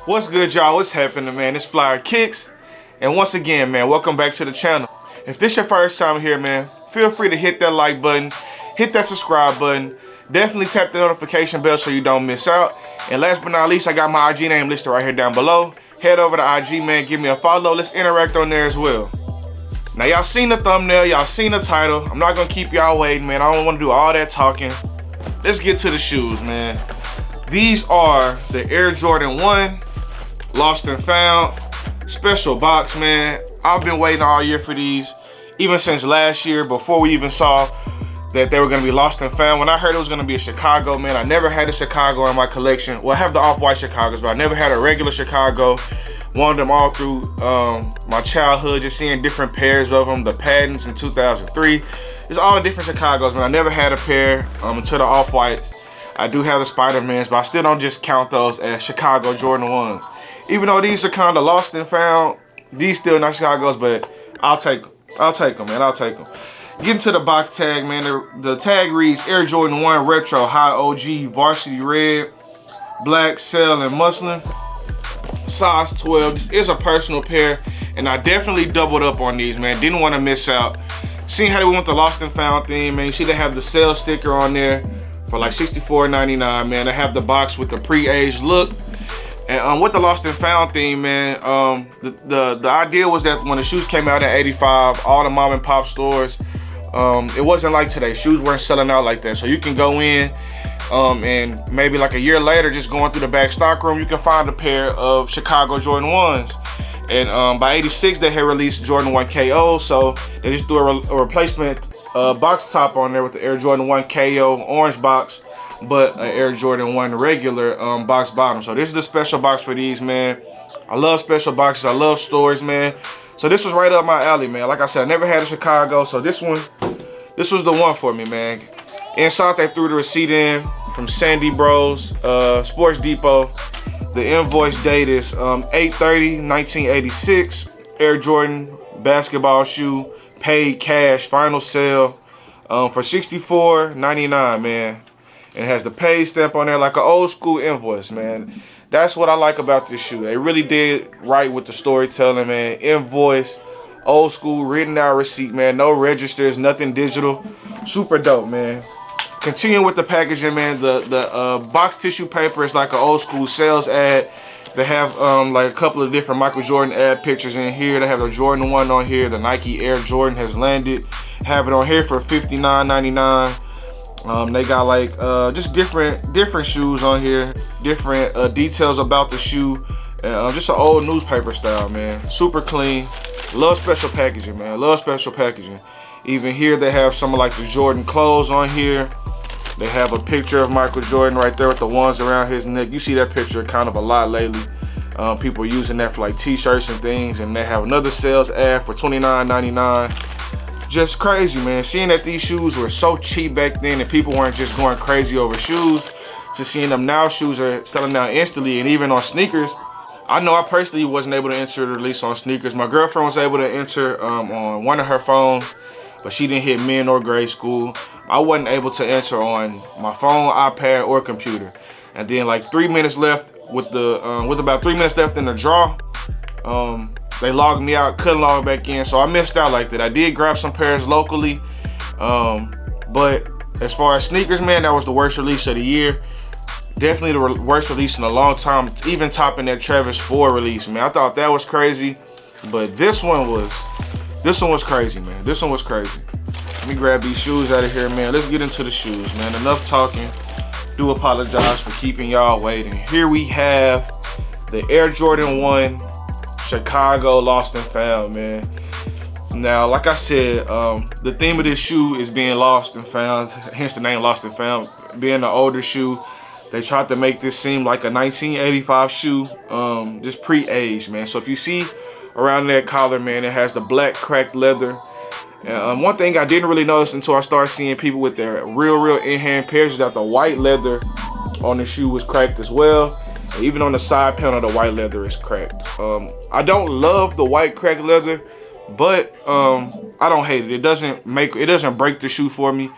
What's good, y'all? What's happening, man? It's FLYEERRKicks, and once again, man, welcome back to the channel. If this your first time here, man, feel free to hit that like button, hit that subscribe button, definitely tap the notification bell so you don't miss out. And last but not least, I got my IG name listed right here down below. Head over to IG, man, give me a follow. Let's interact on there as well. Now, y'all seen the thumbnail, y'all seen the title. I'm not gonna keep y'all waiting, man. I don't want to do all that talking. Let's get to the shoes, man. These are the Air Jordan 1 Lost and Found special box, man. I've been waiting all year for these, even since last year, before we even saw that they were gonna be lost and found. When I heard it was gonna be a Chicago, man, I never had a Chicago in my collection. Well, I have the off-white Chicagos, but I never had a regular Chicago. Wanted them all through my childhood, just seeing different pairs of them. The Paddens in 2003. It's all the different Chicagos, man. I never had a pair until the off-whites. I do have the Spider-Mans, but I still don't just count those as Chicago Jordan 1s. Even though these are kind of lost and found, these still not Chicago's, but I'll take them. I'll take them, man. I'll take them. Getting to the box tag, man. The tag reads Air Jordan 1 Retro High OG Varsity Red, Black, Cell, and Muslin. Size 12. This is a personal pair, and I definitely doubled up on these, man. Didn't want to miss out. Seeing how they went with the lost and found theme, man. You see they have the Cell sticker on there for like $64.99, man. They have the box with the pre-aged look. And with the lost and found theme, man, the idea was that when the shoes came out in '85, all the mom and pop stores, it wasn't like today. Shoes weren't selling out like that. So you can go in and maybe like a year later, just going through the back stock room, you can find a pair of Chicago Jordan 1s. And by '86, they had released Jordan 1 KO, so they just threw a replacement box top on there with the Air Jordan 1 KO orange box, but an Air Jordan 1 regular box bottom. So this is the special box for these, man. I love special boxes. I love stories, man. So this was right up my alley, man. Like I said, I never had a Chicago, so this was the one for me, man. Inside, they threw the receipt in from Sandy Bros, Sports Depot. The invoice date is 8/30/1986. Air Jordan basketball shoe, paid cash, final sale for $64.99, man. And it has the paid stamp on there like an old school invoice, man. That's what I like about this shoe. They really did right with the storytelling, man. Invoice, old school, written out receipt, man. No registers, nothing digital. Super dope, man. Continuing with the packaging, man. The box tissue paper is like an old school sales ad. They have like a couple of different Michael Jordan ad pictures in here. They have the Jordan 1 on here. The Nike Air Jordan has landed. Have it on here for $59.99. They got like just different shoes on here, different details about the shoe, and just an old newspaper style, man. Super clean. Love special packaging, man. Love special packaging. Even here they have some of like the Jordan clothes on here. They have a picture of Michael Jordan right there with the ones around his neck. You see that picture kind of a lot lately. People are using that for like t-shirts and things, and they have another sales ad for $29.99. Just crazy, man. Seeing that these shoes were so cheap back then and people weren't just going crazy over shoes, to seeing them now, shoes are selling out instantly. And even on sneakers, I know I personally wasn't able to enter the release on sneakers. My girlfriend was able to enter on one of her phones, but she didn't hit mid or grade school. I wasn't able to enter on my phone, iPad, or computer. And then like 3 minutes left with about 3 minutes left in the draw, they logged me out, couldn't log back in, so I missed out like that. I did grab some pairs locally, but as far as sneakers, man, that was the worst release of the year. Definitely the worst release in a long time, even topping that Travis 4 release, man. I thought that was crazy, but this one was crazy, man. This one was crazy. Let me grab these shoes out of here, man. Let's get into the shoes, man. Enough talking. Do apologize for keeping y'all waiting. Here we have the Air Jordan 1 Chicago Lost and Found, man. Now, like I said, the theme of this shoe is being lost and found, hence the name Lost and Found. Being an older shoe, they tried to make this seem like a 1985 shoe, just pre-aged, man. So if you see around that collar, man, it has the black cracked leather. One thing I didn't really notice until I started seeing people with their real in-hand pairs is that the white leather on the shoe was cracked as well. And even on the side panel, the white leather is cracked. I don't love the white cracked leather, but I don't hate it. It doesn't break the shoe for me.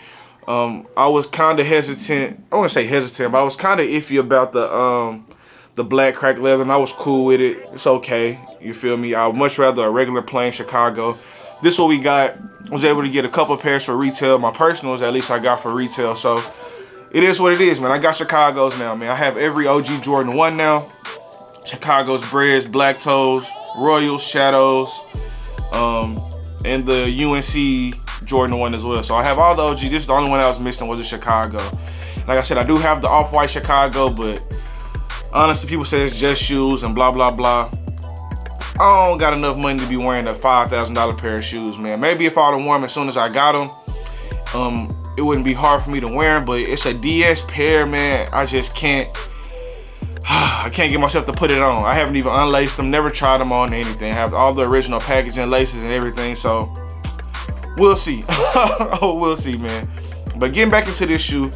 I was kind of hesitant. I wouldn't say hesitant, but I was kind of iffy about the the black crack leather, and I was cool with it. It's okay, you feel me? I would much rather a regular plain Chicago. This what we got. Was able to get a couple pairs for retail. My personals, at least I got for retail. So it is what it is, man. I got Chicago's now, man. I have every OG Jordan 1 now. Chicago's Breads, Black Toes, Royals, Shadows, and the UNC Jordan 1 as well. So I have all the OG. This is the only one I was missing was the Chicago. Like I said, I do have the off-white Chicago, but honestly, people say it's just shoes and blah, blah, blah. I don't got enough money to be wearing a $5,000 pair of shoes, man. Maybe if I would have worn them as soon as I got them, it wouldn't be hard for me to wear them, but it's a DS pair, man. I just can't, I can't get myself to put it on. I haven't even unlaced them, never tried them on or anything. I have all the original packaging, laces and everything, so we'll see. We'll see, man. But getting back into this shoe,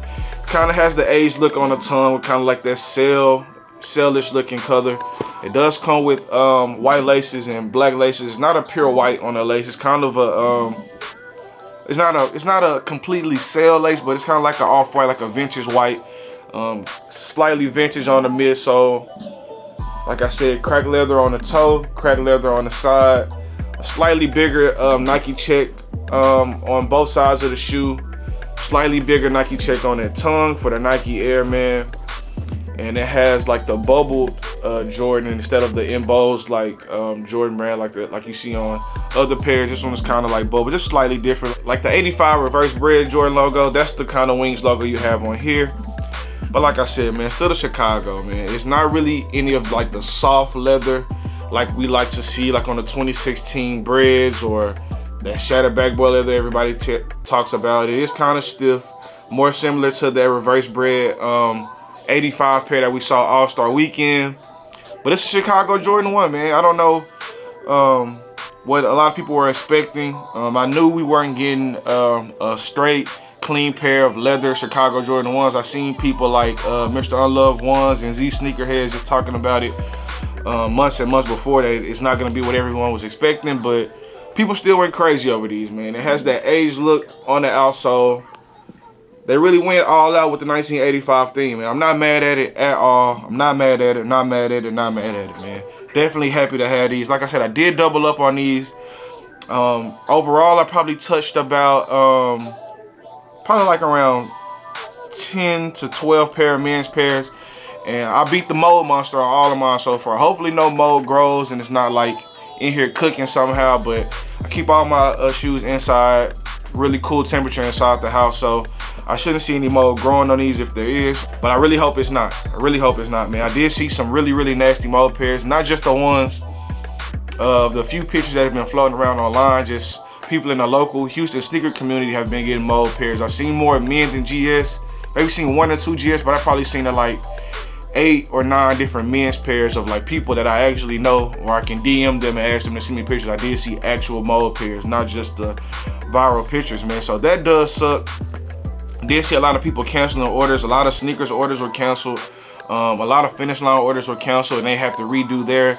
kind of has the aged look on the tongue with kind of like that sailish looking color. It does come with white laces and black laces. It's not a pure white on the lace. It's kind of a it's not a completely sail lace, but it's kind of like an off-white, like a vintage white. Slightly vintage on the midsole. Like I said, crack leather on the toe, crack leather on the side. A slightly bigger Nike check on both sides of the shoe. Slightly bigger Nike check on the tongue for the Nike Air, man. And it has like the bubbled Jordan instead of the embossed like Jordan brand like you see on other pairs. This one is kind of like bubble, just slightly different. Like the 85 reverse bread Jordan logo, that's the kind of wings logo you have on here. But like I said, man, still the Chicago, man. It's not really any of like the soft leather like we like to see like on the 2016 breads or that shattered backboard leather everybody talks about. It is kind of stiff, more similar to that reverse bread 85 pair that we saw All-Star Weekend. But it's a Chicago Jordan 1, man. I don't know what a lot of people were expecting. I knew we weren't getting a straight, clean pair of leather Chicago Jordan 1s. I seen people like Mr. Unloved Ones and Z Sneakerheads just talking about it months and months before that it's not going to be what everyone was expecting, but people still went crazy over these, man. It has that aged look on the outsole. They really went all out with the 1985 theme, man. I'm not mad at it at all. I'm not mad at it, not mad at it, not mad at it, man. Definitely happy to have these. Like I said, I did double up on these. Overall, I probably touched about, probably like around 10 to 12 pair of men's pairs. And I beat the mold monster on all of mine so far. Hopefully no mold grows and it's not like in here cooking somehow, but I keep all my shoes inside. Really cool temperature inside the house, so I shouldn't see any mold growing on these if there is, but I really hope it's not. I really hope it's not, man. I did see some really, really nasty mold pairs, not just the ones of the few pictures that have been floating around online, just people in the local Houston sneaker community have been getting mold pairs. I've seen more men than GS, maybe seen 1 or 2 GS, but I've probably seen like 8 or 9 different men's pairs of like people that I actually know, or I can DM them and ask them to send me pictures. I did see actual mold pairs, not just the viral pictures, man. So that does suck. Did see a lot of people canceling orders. A lot of sneakers orders were canceled. A lot of Finish Line orders were canceled, and they have to redo their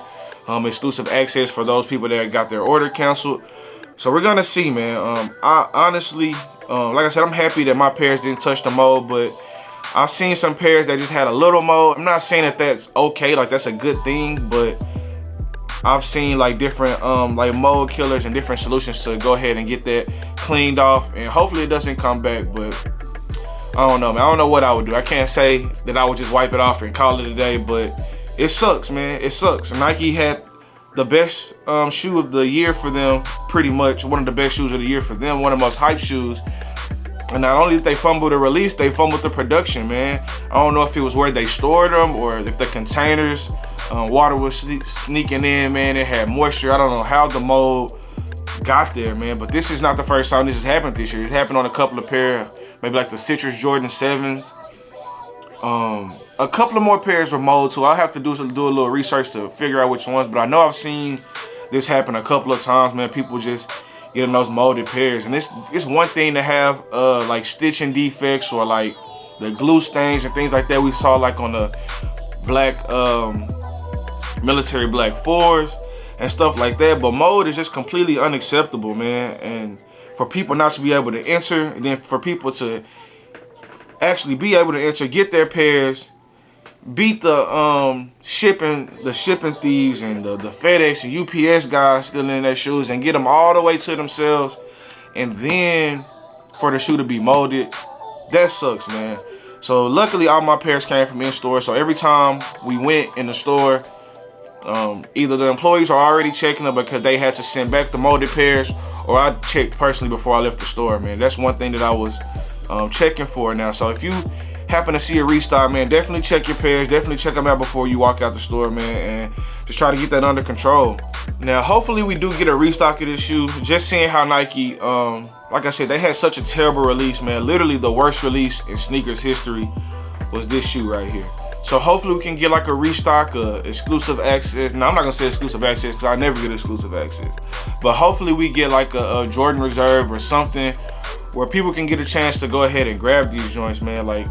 exclusive access for those people that got their order canceled. So we're gonna see, man. I honestly, like I said, I'm happy that my pairs didn't touch the mold, but I've seen some pairs that just had a little mold. I'm not saying that that's okay, like that's a good thing, but I've seen like different like mold killers and different solutions to go ahead and get that cleaned off, and hopefully it doesn't come back. But I don't know, man. I don't know what I would do. I can't say that I would just wipe it off and call it a day, but it sucks, man. It sucks. Nike had the best shoe of the year for them, pretty much. One of the best shoes of the year for them, one of the most hyped shoes. And not only did they fumble the release, they fumbled the production, man. I don't know if it was where they stored them or if the containers, water was sneaking in, man. It had moisture. I don't know how the mold got there, man. But this is not the first time this has happened this year. It happened on a couple of pair, maybe like the Citrus Jordan 7s. A couple of more pairs were mold too. I'll have to do a little research to figure out which ones, but I know I've seen this happen a couple of times, man. People just getting those molded pairs, and it's one thing to have like stitching defects or like the glue stains and things like that we saw like on the black military black 4s and stuff like that, but mold is just completely unacceptable, man. And for people not to be able to enter, and then for people to actually be able to enter, get their pairs, beat the shipping thieves and the FedEx and UPS guys still in their shoes and get them all the way to themselves, and then for the shoe to be molded, that sucks, man. So luckily all my pairs came from in store, so every time we went in the store, either the employees are already checking them because they had to send back the molded pairs, or I checked personally before I left the store, man. That's one thing that I was checking for now. So if you happen to see a restock, man, definitely check your pairs, definitely check them out before you walk out the store, man, and just try to get that under control. Now hopefully we do get a restock of this shoe. Just seeing how Nike, like I said, they had such a terrible release, man. Literally the worst release in sneakers history was this shoe right here. So hopefully we can get like a restock, exclusive access. Now I'm not gonna say exclusive access because I never get exclusive access, but hopefully we get like a Jordan Reserve or something where people can get a chance to go ahead and grab these joints, man. Like,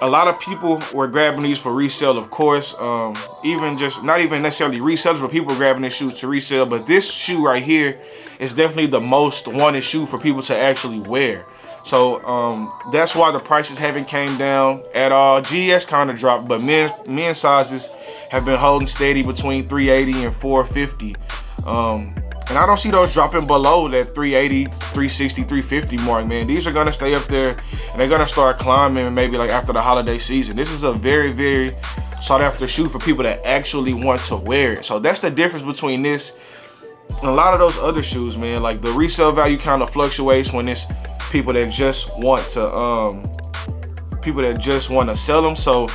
a lot of people were grabbing these for resale, of course. Even just, not even necessarily resellers, but people grabbing these shoes to resell. But this shoe right here is definitely the most wanted shoe for people to actually wear. So that's why the prices haven't came down at all. GS kind of dropped, but men's sizes have been holding steady between 380 and 450. And I don't see those dropping below that 380, 360, 350 mark, man. These are gonna stay up there and they're gonna start climbing maybe like after the holiday season. This is a very, very sought after shoe for people that actually want to wear it. So that's the difference between this and a lot of those other shoes, man. Like, the resale value kind of fluctuates when it's people that just want to sell them. So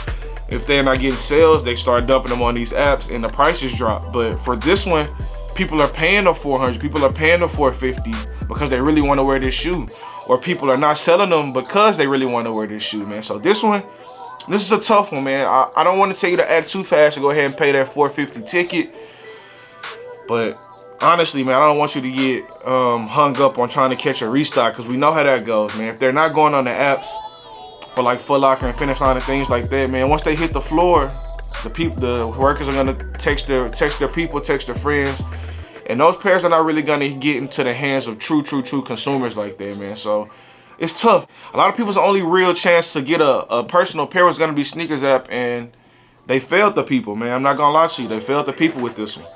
if they're not getting sales, they start dumping them on these apps and the prices drop. But for this one, people are paying the 400, people are paying the 450 because they really want to wear this shoe, or people are not selling them because they really want to wear this shoe, man. So this is a tough one, man. I don't want to tell you to act too fast and go ahead and pay that 450 ticket, but honestly, man, I don't want you to get hung up on trying to catch a restock, because we know how that goes, man. If they're not going on the apps for like Foot Locker and Finish Line and things like that, man, once they hit the floor, the workers are gonna text their people, text their friends, and those pairs are not really gonna get into the hands of true consumers like that, man. So it's tough. A lot of people's only real chance to get a personal pair was gonna be Sneakers app, and they failed the people, man. I'm not gonna lie to you, they failed the people with this one.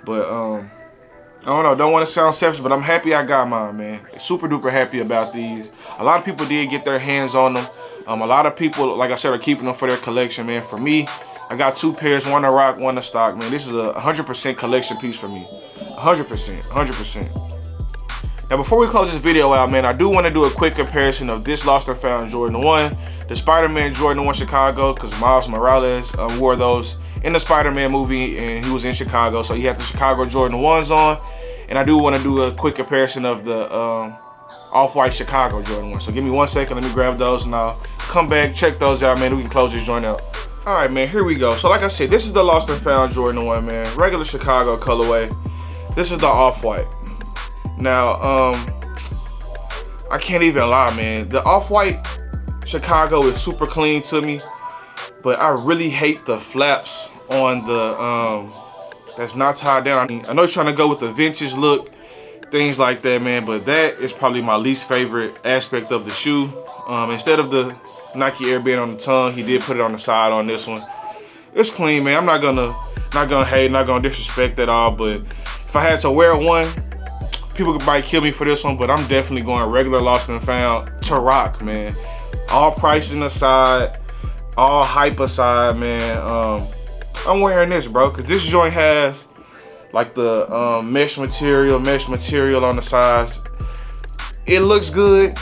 But I don't know, don't want to sound selfish, but I'm happy I got mine, man. Super duper happy about these. A lot of people did get their hands on them. A lot of people, like I said, are keeping them for their collection, man. For me, I got two pairs, one to rock, one to stock, man. This is a 100% collection piece for me. 100%. Now, before we close this video out, man, I do want to do a quick comparison of this Lost and Found Jordan 1, the Spider-Man Jordan 1 Chicago, because Miles Morales wore those in the Spider-Man movie, and he was in Chicago, so he had the Chicago Jordan 1s on. And I do want to do a quick comparison of the Off-White Chicago Jordan 1. So give me 1 second, let me grab those, and I'll come back, check those out, man. We can close this joint out. All right, man, here we go. So like I said, this is the Lost and Found Jordan 1, man. Regular Chicago colorway. This is the Off-White. Now, I can't even lie, man. The Off-White Chicago is super clean to me, but I really hate the flaps on the that's not tied down. I know you're trying to go with the vintage look, things like that, man, but that is probably my least favorite aspect of the shoe. Instead of the Nike Air Band on the tongue, he did put it on the side on this one. It's clean, man. I'm not gonna hate, not gonna disrespect at all, but if I had to wear one, people might kill me for this one, but I'm definitely going regular Lost and Found to rock, man. All pricing aside, all hype aside, man, I'm wearing this, bro, because this joint has like the mesh material on the sides. It looks good,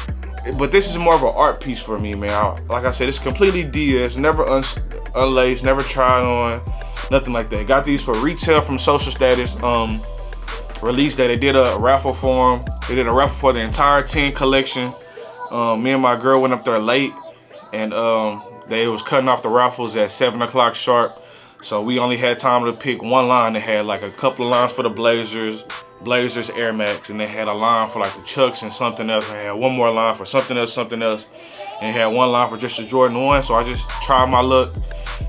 but this is more of an art piece for me, man. Like I said, it's completely DS, never unlaced, never tried on, nothing like that. Got these for retail from Social Status. Release day, they did a raffle for them. They did a raffle for the entire 10 collection. Me and my girl went up there late, and they was cutting off the raffles at 7 o'clock sharp. So we only had time to pick one line. They had like a couple of lines for the Blazers, Air Max, and they had a line for like the Chucks and something else. And they had one more line for something else, and they had one line for just the Jordan 1. So I just tried my luck,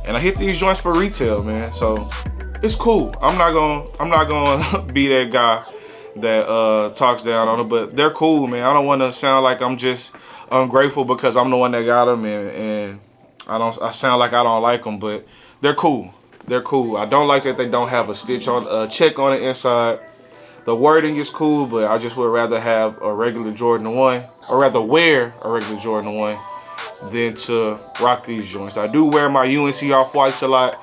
and I hit these joints for retail, man. So it's cool. I'm not gonna be that guy that talks down on them, but they're cool, man. I don't want to sound like I'm just ungrateful because I'm the one that got them, and I sound like I don't like them, but they're cool. They're cool. I don't like that they don't have a stitch on, check on the inside. The wording is cool, but I just would rather have a regular Jordan 1, or rather wear a regular Jordan 1 than to rock these joints. I do wear my UNC off-whites a lot,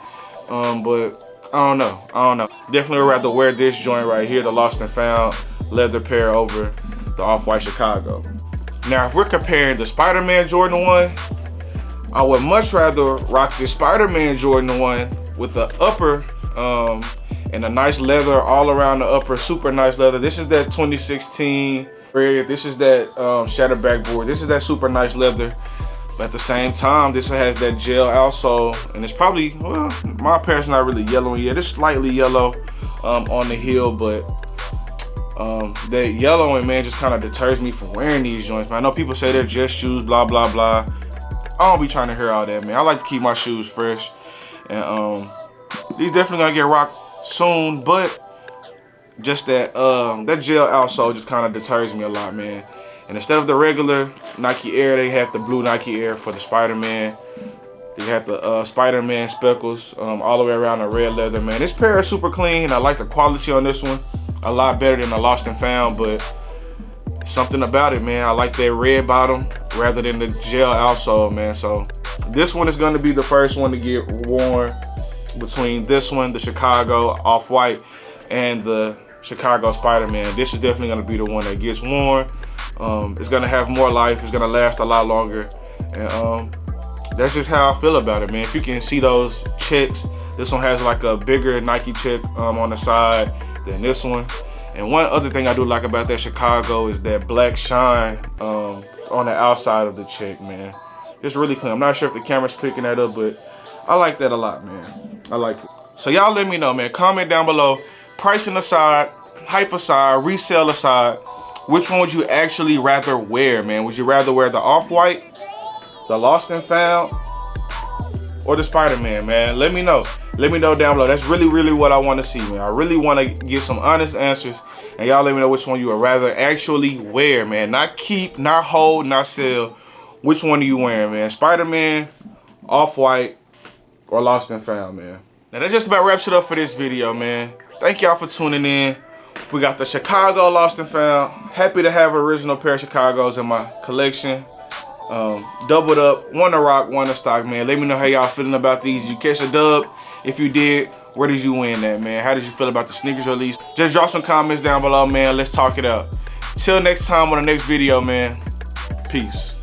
but I don't know. Definitely would rather wear this joint right here, the Lost and Found leather pair, over the off-white Chicago. Now, if we're comparing the Spider-Man Jordan 1, I would much rather rock the Spider-Man Jordan 1 with the upper and a nice leather all around the upper, super nice leather. This is that 2016 red. This is that shattered backboard. This is that super nice leather. But at the same time, this has that gel outsole, and it's probably, well, my pair's not really yellowing yet. It's slightly yellow on the heel, but that yellowing, man, just kind of deters me from wearing these joints, man. I know people say they're just shoes, blah, blah, blah. I don't be trying to hear all that, man. I like to keep my shoes fresh. And these definitely gonna get rocked soon, but just that that gel outsole just kind of deters me a lot, man. And instead of the regular Nike Air, they have the blue Nike Air for the Spider-Man. You have the Spider-Man speckles all the way around the red leather, man. This pair is super clean. I like the quality on this one a lot better than the Lost and Found, but something about it, man. I like that red bottom rather than the gel outsole, man. So this one is going to be the first one to get worn between this one, the Chicago off-white, and the Chicago Spider-Man. This is definitely going to be the one that gets worn. It's going to have more life. It's going to last a lot longer. And that's just how I feel about it, man. If you can see those checks, this one has like a bigger Nike check on the side than this one. And one other thing I do like about that Chicago is that black shine on the outside of the check, man. It's really clean. I'm not sure if the camera's picking that up, but I like that a lot, man. I like it. So y'all let me know, man. Comment down below, pricing aside, hype aside, resale aside, which one would you actually rather wear, man? Would you rather wear the off-white, the Lost and Found, or the Spider-Man, man? Let me know. Let me know down below. That's really, really what I want to see, man. I really want to get some honest answers. And y'all let me know which one you would rather actually wear, man. Not keep, not hold, not sell. Which one are you wearing, man? Spider-Man, off-white, or Lost and Found, man? Now, that just about wraps it up for this video, man. Thank y'all for tuning in. We got the Chicago Lost and Found. Happy to have an original pair of Chicagos in my collection. Doubled up, one to rock, one to stock, man. Let me know how y'all feeling about these. Did you catch a dub? If you did, where did you win that, man? How did you feel about the sneakers release? Just drop some comments down below, man. Let's talk it out. Till next time on the next video, man. Peace.